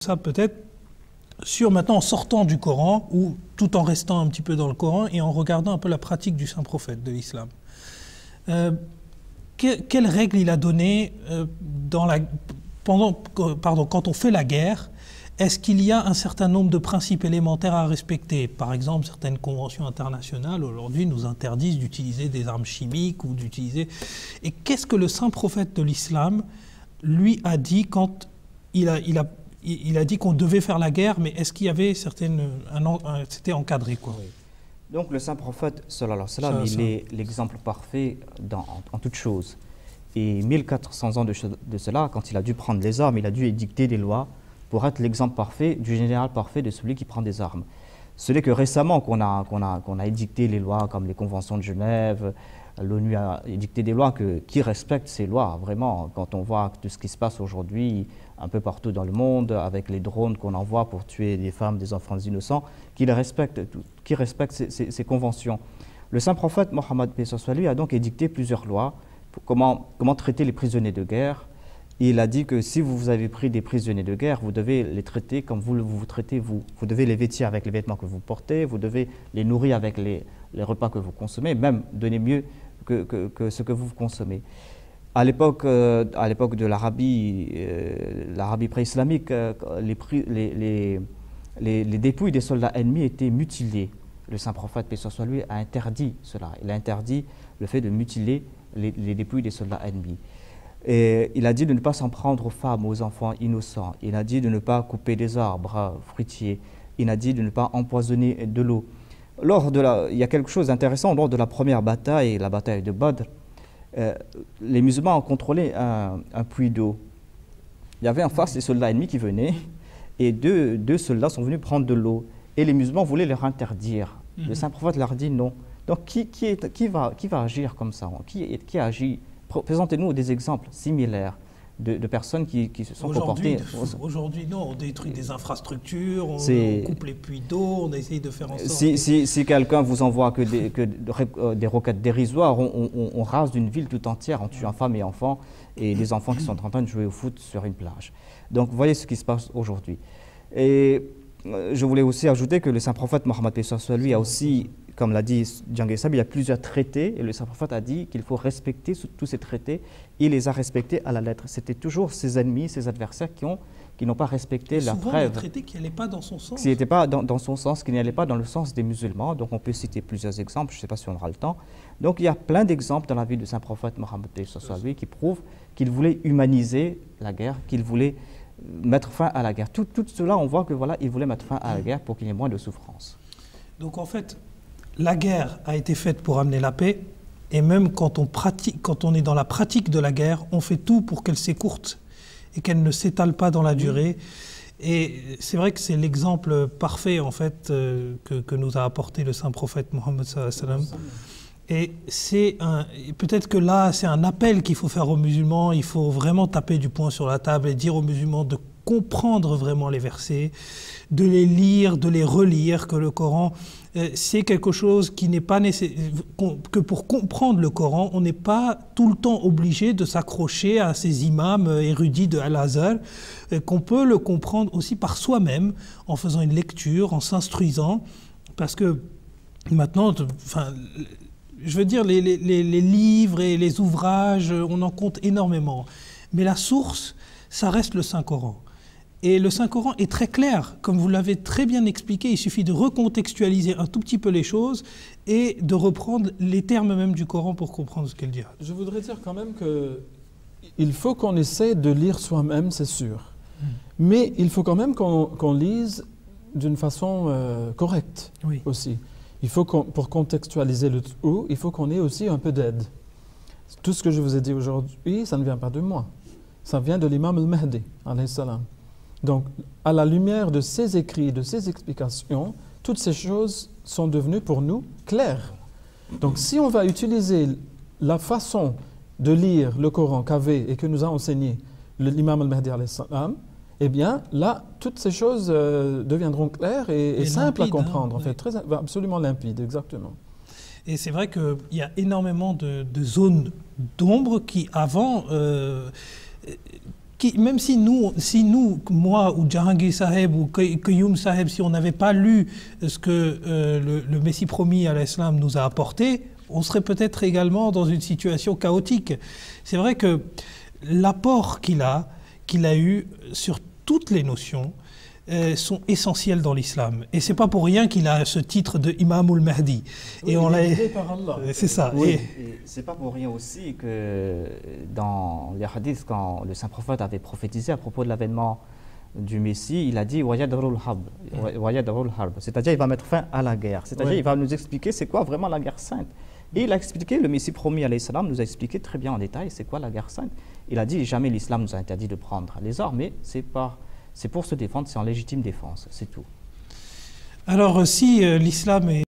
ça peut-être, sur maintenant en sortant du Coran, ou tout en restant un petit peu dans le Coran et en regardant un peu la pratique du saint prophète de l'islam. Quelles règles il a données quand on fait la guerre? Est-ce qu'il y a un certain nombre de principes élémentaires à respecter? Par exemple, certaines conventions internationales aujourd'hui nous interdisent d'utiliser des armes chimiques ou d'utiliser... Et qu'est-ce que le saint prophète de l'islam lui a dit quand il a dit qu'on devait faire la guerre, mais est-ce qu'il y avait c'était encadré, quoi? Oui. Donc le saint prophète, sallallahu alayhi wa sallam, il est l'exemple parfait en toutes choses. Et 1400 ans de cela, quand il a dû prendre les armes, il a dû édicter des lois pour être l'exemple parfait du général parfait de celui qui prend des armes. Ce n'est que récemment qu'on a édicté les lois comme les conventions de Genève. L'ONU a édicté des lois qui respectent ces lois. Vraiment, quand on voit tout ce qui se passe aujourd'hui un peu partout dans le monde, avec les drones qu'on envoie pour tuer des femmes, des enfants innocents, qui respectent ces conventions. Le saint prophète Mohammed lui a donc édicté plusieurs lois pour comment traiter les prisonniers de guerre. Il a dit que si vous avez pris des prisonniers de guerre, vous devez les traiter comme vous traitez vous. Vous devez les vêtir avec les vêtements que vous portez, vous devez les nourrir avec les repas que vous consommez, même donner mieux que ce que vous consommez. À l'époque de l'Arabie pré-islamique, les dépouilles des soldats ennemis étaient mutilées. Le saint prophète, paix soit lui, a interdit cela. Il a interdit le fait de mutiler les dépouilles des soldats ennemis. Et il a dit de ne pas s'en prendre aux femmes, aux enfants innocents. Il a dit de ne pas couper des arbres fruitiers. Il a dit de ne pas empoisonner de l'eau. Il y a quelque chose d'intéressant, lors de la première bataille, la bataille de Badr, les musulmans ont contrôlé un puits d'eau. Il y avait en face des soldats ennemis qui venaient, et deux soldats sont venus prendre de l'eau. Et les musulmans voulaient leur interdire. Le saint prophète leur dit non. Donc qui va agir comme ça? Qui agit? Présentez-nous des exemples similaires de personnes qui se sont comportées. Aujourd'hui, non, on détruit des infrastructures, on coupe les puits d'eau, on essaye de faire en sorte... Si quelqu'un vous envoie des roquettes dérisoires, on rase d'une ville tout entière en tuant femmes et enfants, et des enfants qui sont en train de jouer au foot sur une plage. Donc, vous voyez ce qui se passe aujourd'hui. Et je voulais aussi ajouter que le saint prophète Mohammed lui a aussi, comme l'a dit Djangé Sab, il y a plusieurs traités, et le saint prophète a dit qu'il faut respecter tous ces traités. Il les a respectés à la lettre. C'était toujours ses ennemis, ses adversaires qui n'ont pas respecté la preuve. Souvent des traités qui n'allaient pas dans son sens. Qui n'étaient pas dans son sens, qui n'allaient pas dans le sens des musulmans. Donc on peut citer plusieurs exemples, je ne sais pas si on aura le temps. Donc il y a plein d'exemples dans la vie du saint prophète Mohammed lui qui prouvent qu'il voulait humaniser la guerre, qu'il voulait mettre fin à la guerre. Tout cela, on voit que voilà, il voulait mettre fin à la guerre pour qu'il y ait moins de souffrance. Donc en fait, la guerre a été faite pour amener la paix, et même quand on est dans la pratique de la guerre, on fait tout pour qu'elle s'écourte et qu'elle ne s'étale pas dans la durée. Et c'est vrai que c'est l'exemple parfait en fait que nous a apporté le saint prophète Mohammed sallallahu alayhi wa sallam. Et peut-être que là, c'est un appel qu'il faut faire aux musulmans. Il faut vraiment taper du poing sur la table et dire aux musulmans de comprendre vraiment les versets, de les lire, de les relire, que le Coran, c'est quelque chose qui n'est pas nécessaire, que pour comprendre le Coran, on n'est pas tout le temps obligé de s'accrocher à ces imams érudits de Al-Azhar, qu'on peut le comprendre aussi par soi-même, en faisant une lecture, en s'instruisant, parce que maintenant, je veux dire, les livres et les ouvrages, on en compte énormément. Mais la source, ça reste le Saint-Coran. Et le Saint-Coran est très clair, comme vous l'avez très bien expliqué. Il suffit de recontextualiser un tout petit peu les choses et de reprendre les termes même du Coran pour comprendre ce qu'elle dit. Je voudrais dire quand même qu'il faut qu'on essaie de lire soi-même, c'est sûr. Mais il faut quand même qu'on lise d'une façon correcte aussi. Il faut pour contextualiser le tout, il faut qu'on ait aussi un peu d'aide. Tout ce que je vous ai dit aujourd'hui, ça ne vient pas de moi. Ça vient de l'imam al-Mahdi, alayhi salam. Donc, à la lumière de ses écrits, de ses explications, toutes ces choses sont devenues pour nous claires. Donc, si on va utiliser la façon de lire le Coran qu'avait et que nous a enseigné l'imam al-Mahdi, alayhi salam, eh bien, là, toutes ces choses deviendront claires et simples à comprendre, en fait, absolument limpides, exactement. Et c'est vrai qu'il y a énormément de zones d'ombre qui, avant, même si nous, moi ou Jahangir Saheb ou Qayyum Saheb, si on n'avait pas lu ce que le Messie promis à l'islam nous a apporté, on serait peut-être également dans une situation chaotique. C'est vrai que l'apport qu'il a eu sur toutes les notions sont essentielles dans l'islam. Et c'est pas pour rien qu'il a ce titre de Imam al-Mahdi. Oui, et on l'a aidé par Allah. C'est ça. Oui, et c'est pas pour rien aussi que dans les hadiths, quand le saint prophète avait prophétisé à propos de l'avènement du Messie, il a dit Wayadrul harb, c'est-à-dire il va mettre fin à la guerre. C'est-à-dire il va nous expliquer c'est quoi vraiment la guerre sainte. Et il a expliqué, le Messie promis alayhi salam nous a expliqué très bien en détail c'est quoi la guerre sainte. Il a dit jamais l'islam nous a interdit de prendre les armes, mais c'est pour se défendre, c'est en légitime défense, c'est tout. Alors si l'islam est